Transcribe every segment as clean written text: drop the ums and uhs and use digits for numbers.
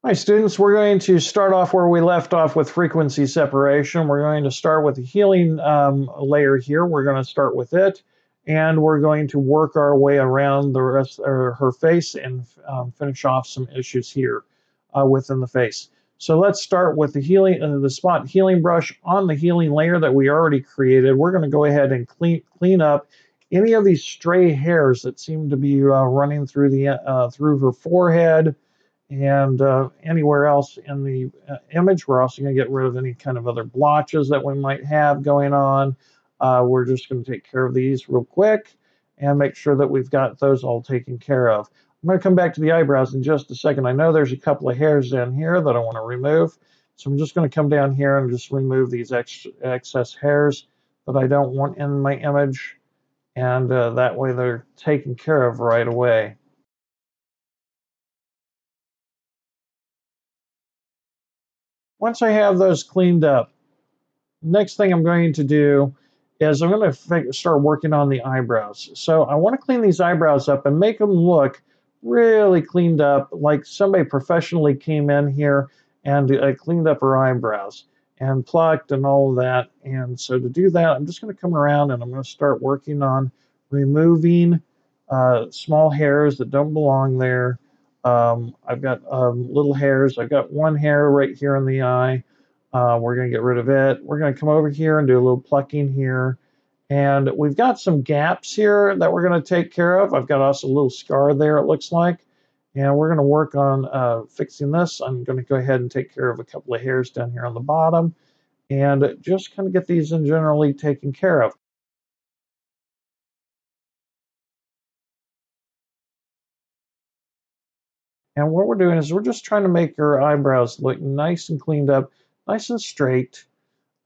Hi students, we're going to start off where we left off with frequency separation. We're going to start with the healing layer here. We're going to start with it, and we're going to work our way around the rest of her face and finish off some issues here within the face. So let's start with the healing, the spot healing brush on the healing layer that we already created. We're going to go ahead and clean up any of these stray hairs that seem to be running through through her forehead and anywhere else in the image. We're also going to get rid of any kind of other blotches that we might have going on. We're just going to take care of these real quick and make sure that we've got those all taken care of. I'm going to come back to the eyebrows in just a second. I know there's a couple of hairs down here that I want to remove, so I'm just going to come down here and just remove these excess hairs that I don't want in my image, and that way they're taken care of right away. Once I have those cleaned up, next thing I'm going to do is I'm going to start working on the eyebrows. So I want to clean these eyebrows up and make them look really cleaned up, like somebody professionally came in here and cleaned up her eyebrows and plucked and all of that. And so to do that, I'm just going to come around and I'm going to start working on removing small hairs that don't belong there. I've got little hairs. I've got one hair right here in the eye. We're going to get rid of it. We're going to come over here and do a little plucking here. And we've got some gaps here that we're going to take care of. I've got also a little scar there, it looks like. And we're going to work on fixing this. I'm going to go ahead and take care of a couple of hairs down here on the bottom and just kind of get these in generally taken care of. And what we're doing is we're just trying to make your eyebrows look nice and cleaned up, nice and straight.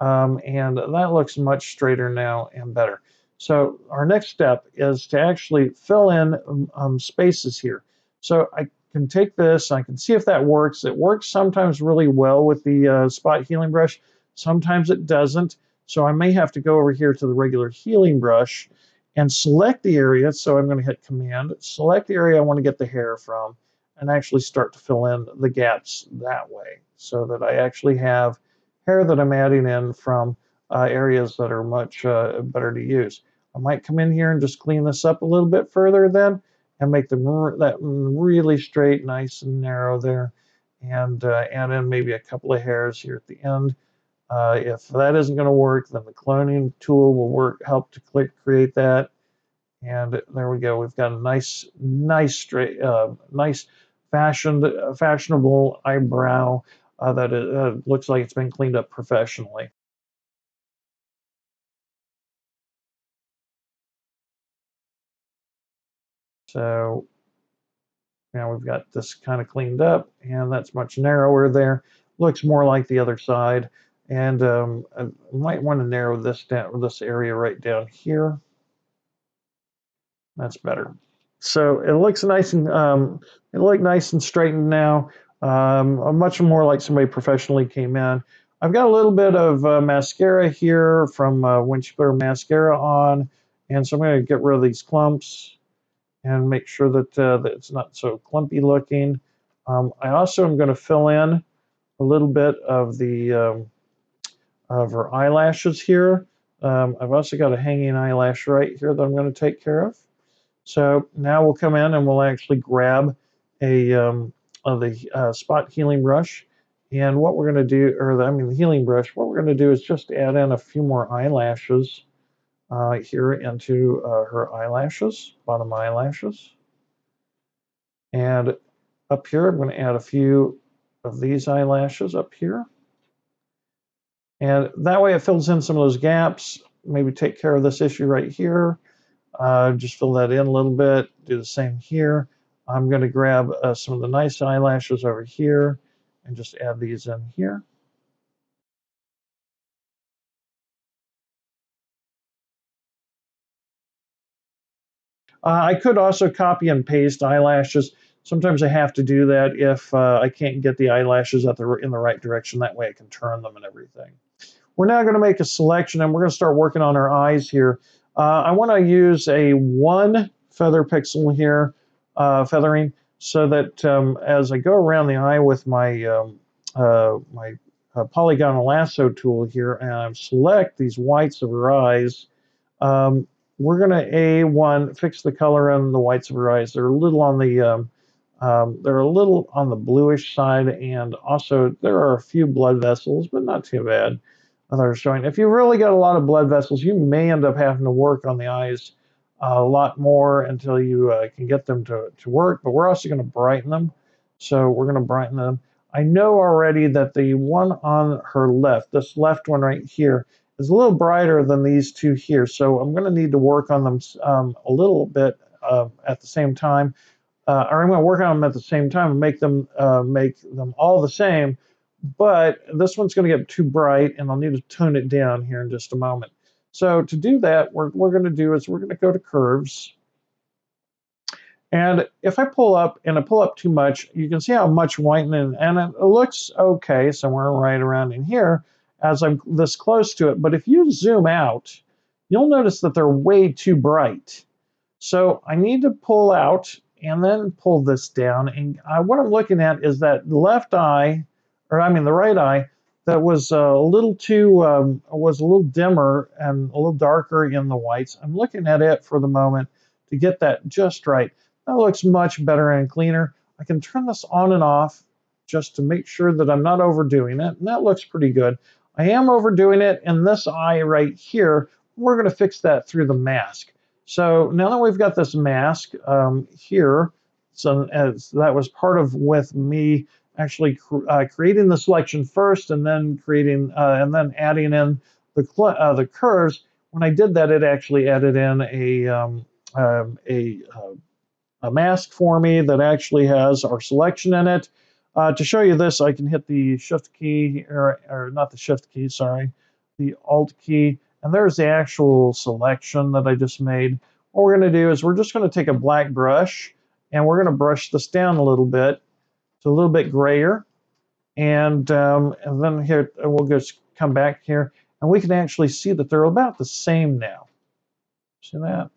And that looks much straighter now and better. So our next step is to actually fill in spaces here. So I can take this, I can see if that works. It works sometimes really well with the spot healing brush. Sometimes it doesn't. So I may have to go over here to the regular healing brush and select the area. So I'm going to hit Command, select the area I want to get the hair from, and actually start to fill in the gaps that way so that I actually have hair that I'm adding in from areas that are much better to use. I might come in here and just clean this up a little bit further then and make them that really straight, nice and narrow there, and add in maybe a couple of hairs here at the end. If that isn't going to work, then the cloning tool will help to create that. And there we go. We've got a nice straight, nice fashionable eyebrow that looks like it's been cleaned up professionally. So now we've got this kind of cleaned up, and that's much narrower there. Looks more like the other side. And I might want to narrow this down, this area right down here. That's better. So it looks nice and nice and straightened now. Much more like somebody professionally came in. I've got a little bit of mascara here from when she put her mascara on, and so I'm going to get rid of these clumps and make sure that it's not so clumpy looking. I also am going to fill in a little bit of the of her eyelashes here. I've also got a hanging eyelash right here that I'm going to take care of. So now we'll come in and we'll actually grab the spot healing brush. And what we're going to do, the healing brush, what we're going to do is just add in a few more eyelashes here into her eyelashes, bottom eyelashes. And up here, I'm going to add a few of these eyelashes up here. And that way it fills in some of those gaps, maybe take care of this issue right here. Just fill that in a little bit, do the same here. I'm going to grab some of the nice eyelashes over here and just add these in here. I could also copy and paste eyelashes. Sometimes I have to do that if I can't get the eyelashes in the right direction. That way I can turn them and everything. We're now going to make a selection and we're going to start working on our eyes here. I want to use a 1 feather pixel here, feathering. so that as I go around the eye with my polygonal lasso tool here and I select these whites of her eyes, we're going to A1 fix the color on the whites of her eyes. They're a little on the bluish side, and also there are a few blood vessels, but not too bad. That are showing. If you really got a lot of blood vessels, you may end up having to work on the eyes a lot more until you can get them to work. But we're also going to brighten them, so we're going to brighten them. I know already that the one on her left, this left one right here, is a little brighter than these two here. So I'm going to need to work on them a little bit at the same time. Or I'm going to work on them at the same time and make them all the same. But this one's going to get too bright, and I'll need to tone it down here in just a moment. So to do that, what we're going to do is we're going to go to curves. And if I pull up and I pull up too much, you can see how much whitening, and it looks okay somewhere right around in here as I'm this close to it. But if you zoom out, you'll notice that they're way too bright. So I need to pull out and then pull this down. And what I'm looking at is that left eye, the right eye, that was a little dimmer and a little darker in the whites. I'm looking at it for the moment to get that just right. That looks much better and cleaner. I can turn this on and off just to make sure that I'm not overdoing it, and that looks pretty good. I am overdoing it in this eye right here. We're going to fix that through the mask. So now that we've got this mask here, so as that was part of with me actually creating the selection first, and then adding in the curves. When I did that, it actually added in a mask for me that actually has our selection in it. To show you this, I can hit the Shift key, or not the Shift key, sorry, the Alt key, and there's the actual selection that I just made. What we're going to do is we're just going to take a black brush, and we're going to brush this down a little bit to a little bit grayer, and then here we'll just come back here, and we can actually see that they're about the same now. See that?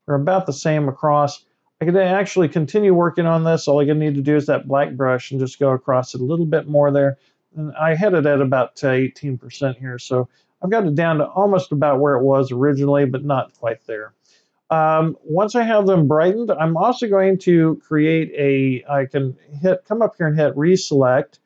They're about the same across. I can actually continue working on this. All I need to do is that black brush and just go across it a little bit more there. And I had it at about 18% here, so I've got it down to almost about where it was originally, but not quite there. Once I have them brightened, I'm also going to create I can come up here and hit reselect,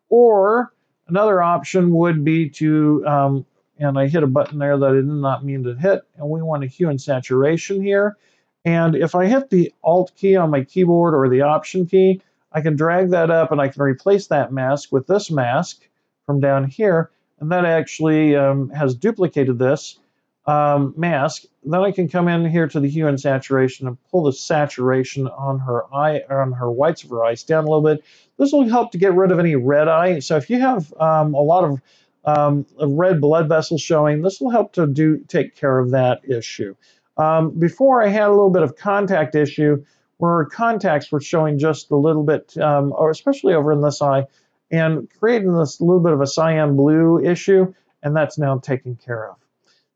or another option would be to, and I hit a button there that I did not mean to hit, and we want a hue and saturation here. And if I hit the Alt key on my keyboard or the Option key, I can drag that up and I can replace that mask with this mask from down here, and that actually has duplicated this mask. Then I can come in here to the hue and saturation and pull the saturation on her eye, on her whites of her eyes down a little bit. This will help to get rid of any red eye. So if you have a lot of red blood vessels showing, this will help to take care of that issue. Before I had a little bit of contact issue where contacts were showing just a little bit, or especially over in this eye, and creating this little bit of a cyan blue issue, and that's now taken care of.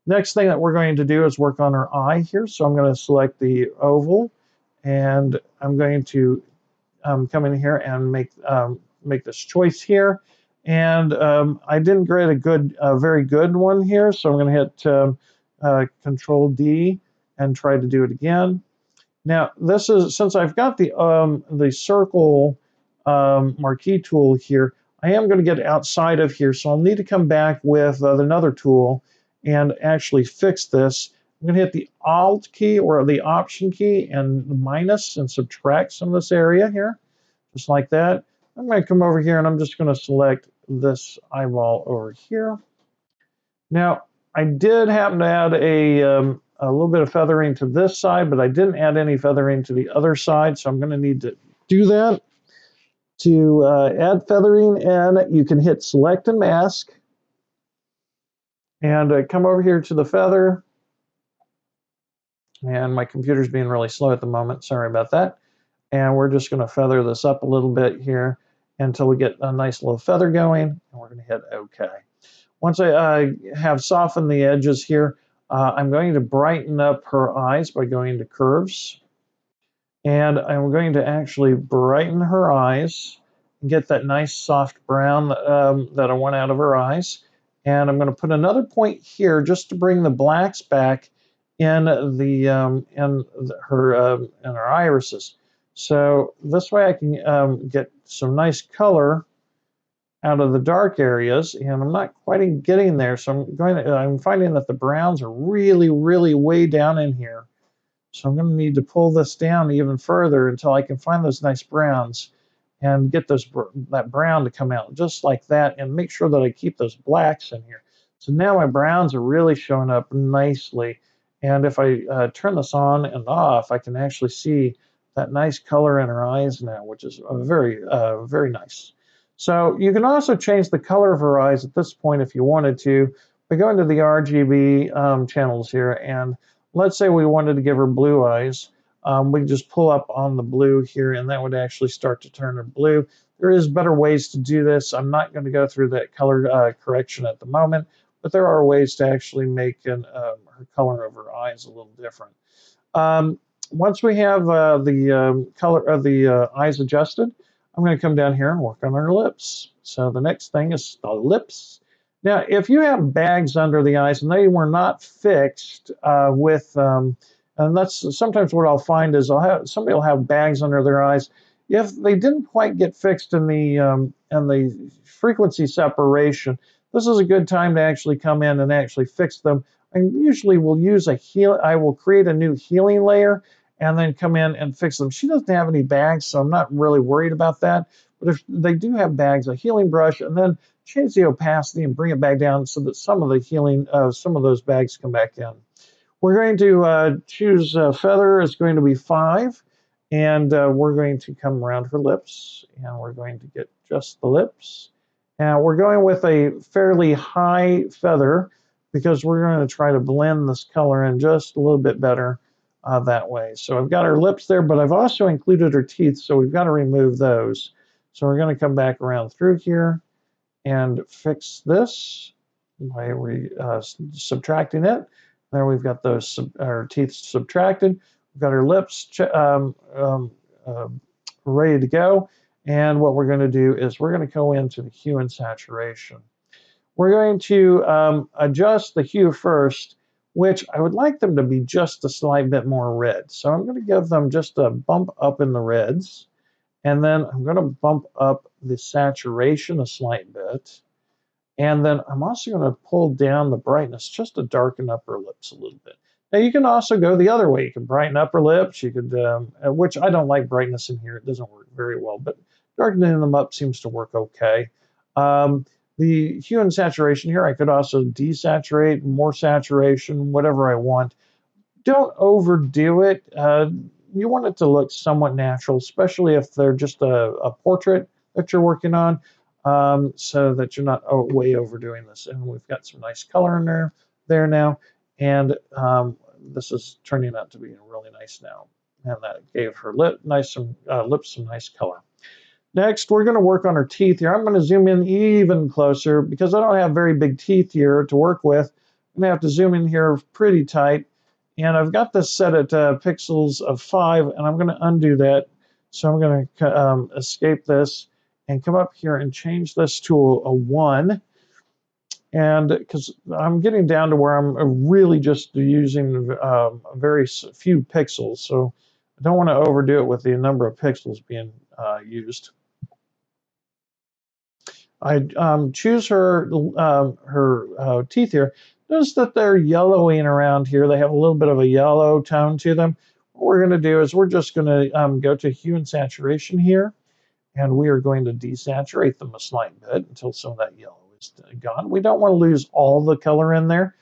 Next thing that we're going to do is work on her eye here. So I'm going to select the oval, and I'm going to come in here and make this choice here. And I didn't get a very good one here, so I'm going to hit Control D and try to do it again. Now this is, since I've got the circle marquee tool here, I am going to get outside of here, so I'll need to come back with another tool and actually fix this. I'm going to hit the Alt key or the Option key and the minus and subtract some of this area here, just like that. I'm going to come over here and I'm just going to select this eyeball over here. Now, I did happen to add a little bit of feathering to this side, but I didn't add any feathering to the other side, so I'm going to need to do that. To add feathering, and you can hit Select and Mask, and come over here to the feather. And my computer's being really slow at the moment, sorry about that. And we're just going to feather this up a little bit here until we get a nice little feather going, and we're going to hit OK. Once I have softened the edges here, I'm going to brighten up her eyes by going to Curves. And I'm going to actually brighten her eyes and get that nice soft brown that I want out of her eyes. And I'm going to put another point here just to bring the blacks back in her irises. So this way I can get some nice color out of the dark areas, and I'm not quite getting there. So I'm finding that the browns are really, really way down in here. So I'm going to need to pull this down even further until I can find those nice browns and get that brown to come out just like that, and make sure that I keep those blacks in here. So now my browns are really showing up nicely. And if I turn this on and off, I can actually see that nice color in her eyes now, which is very nice. So you can also change the color of her eyes at this point if you wanted to by going to the RGB channels here, and let's say we wanted to give her blue eyes. We can just pull up on the blue here, and that would actually start to turn her blue. There is better ways to do this. I'm not going to go through that color correction at the moment, but there are ways to actually make her color of her eyes a little different. Once we have the color of the eyes adjusted, I'm going to come down here and work on our lips. So the next thing is the lips. Now, if you have bags under the eyes and they were not fixed and that's sometimes what I'll find is somebody will have bags under their eyes. If they didn't quite get fixed in the frequency separation, this is a good time to actually come in and actually fix them. I usually will use I will create a new healing layer and then come in and fix them. She doesn't have any bags, so I'm not really worried about that. But if they do have bags, a healing brush, and then change the opacity and bring it back down so that some of those bags come back in. We're going to choose feather is going to be 5, and we're going to come around her lips, and we're going to get just the lips. Now we're going with a fairly high feather because we're going to try to blend this color in just a little bit better that way. So I've got her lips there, but I've also included her teeth, so we've got to remove those. So we're going to come back around through here and fix this by subtracting it. There we've got our teeth subtracted. We've got our lips ready to go. And what we're going to do is we're going to go into the hue and saturation. We're going to adjust the hue first, which I would like them to be just a slight bit more red. So I'm going to give them just a bump up in the reds. And then I'm going to bump up the saturation a slight bit. And then I'm also going to pull down the brightness just to darken up her lips a little bit. Now you can also go the other way. You can brighten up her lips. You could, which I don't like brightness in here. It doesn't work very well, but darkening them up seems to work okay. The hue and saturation here, I could also desaturate, more saturation, whatever I want. Don't overdo it. You want it to look somewhat natural, especially if they're just a portrait that you're working on, so that you're not way overdoing this. And we've got some nice color in there now, and this is turning out to be really nice now. And that gave her lips some nice color. Next, we're going to work on her teeth here. I'm going to zoom in even closer because I don't have very big teeth here to work with. I'm going to have to zoom in here pretty tight. And I've got this set at pixels of 5, and I'm going to undo that. So I'm going to escape this and come up here and change this to a 1. And because I'm getting down to where I'm really just using very few pixels. So I don't want to overdo it with the number of pixels being used. I choose her teeth here. Notice that they're yellowing around here. They have a little bit of a yellow tone to them. What we're going to do is we're just going to go to hue and saturation here, and we are going to desaturate them a slight bit until some of that yellow is gone. We don't want to lose all the color in there.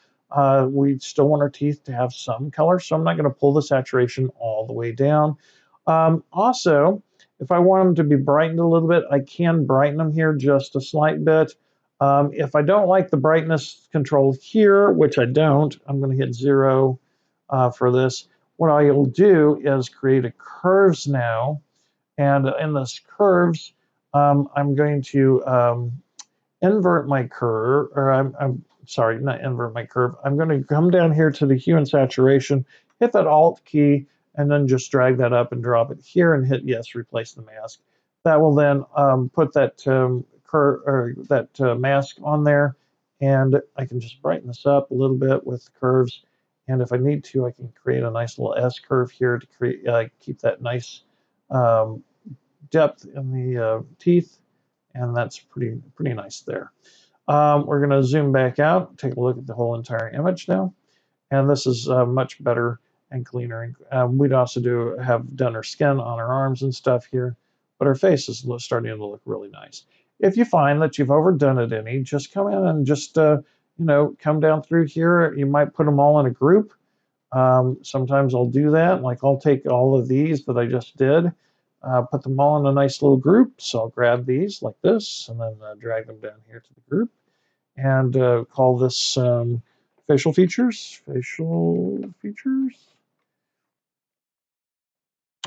We still want our teeth to have some color, so I'm not going to pull the saturation all the way down. Also, if I want them to be brightened a little bit, I can brighten them here just a slight bit. If I don't like the brightness control here, which I don't, I'm going to hit 0 for this. What I will do is create a curves now. And in this curves, I'm going to invert my curve, or I'm sorry, not invert my curve. I'm going to come down here to the hue and saturation, hit that Alt key, and then just drag that up and drop it here and hit yes, replace the mask. That will then put that mask on there, and I can just brighten this up a little bit with the curves. And if I need to, I can create a nice little S curve here to create keep that nice depth in the teeth, and that's pretty nice there. We're going to zoom back out, take a look at the whole entire image now, and this is much better and cleaner. We'd also have done our skin on our arms and stuff here, but our face is starting to look really nice. If you find that you've overdone it any, just come in and just come down through here. You might put them all in a group. Sometimes I'll do that. Like I'll take all of these that I just did, put them all in a nice little group. So I'll grab these like this and then drag them down here to the group and call this facial features.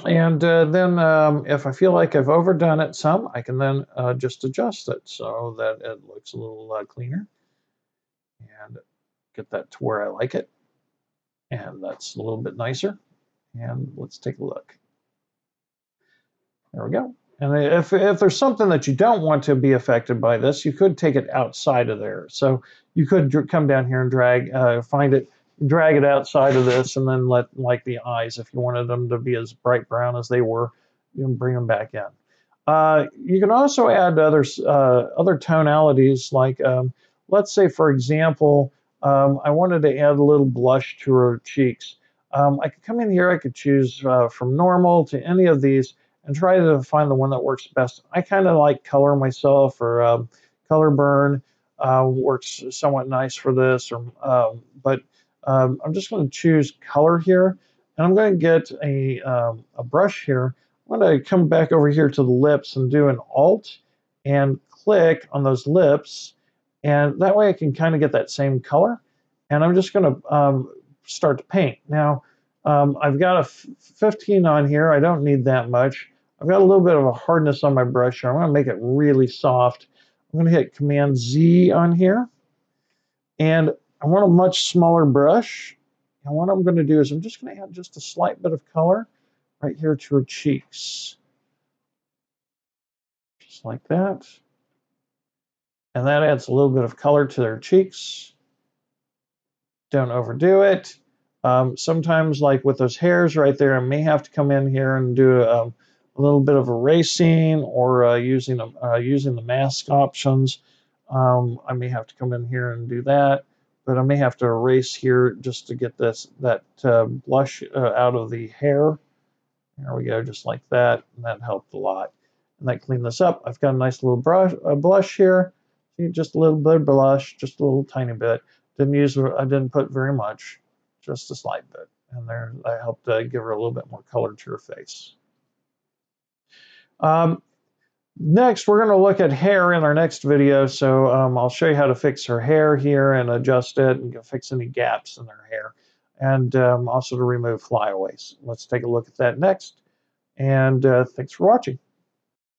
And then if I feel like I've overdone it some, I can then just adjust it so that it looks a little cleaner and get that to where I like it. And that's a little bit nicer. And let's take a look. There we go. And if there's something that you don't want to be affected by this, you could take it outside of there. So you could come down here and drag it outside of this, and then let, like the eyes, if you wanted them to be as bright brown as they were, you can bring them back in. You can also add other tonalities, like let's say, for example, I wanted to add a little blush to her cheeks. I could come in here, I could choose from normal to any of these, and try to find the one that works best. I kind of like color myself, or color burn works somewhat nice for this. But I'm just going to choose color here, and I'm going to get a brush here. I'm going to come back over here to the lips and do an Alt and click on those lips, and that way I can kind of get that same color. And I'm just going to start to paint. Now, I've got a 15 on here. I don't need that much. I've got a little bit of a hardness on my brush here. I'm going to make it really soft. I'm going to hit Command Z on here. And I want a much smaller brush. And what I'm going to do is I'm just going to add just a slight bit of color right here to her cheeks. Just like that. And that adds a little bit of color to their cheeks. Don't overdo it. Sometimes, like with those hairs right there, I may have to come in here and do a little bit of erasing, or using the mask options. I may have to come in here and do that, but I may have to erase here just to get that blush out of the hair. There we go, just like that, and that helped a lot. And that cleaned this up. I've got a nice little blush here. See, just a little bit of blush, just a little tiny bit. I didn't put very much, just a slight bit. And there, I helped give her a little bit more color to her face. Next, we're going to look at hair in our next video. So I'll show you how to fix her hair here and adjust it and fix any gaps in her hair. And also to remove flyaways. Let's take a look at that next. And thanks for watching.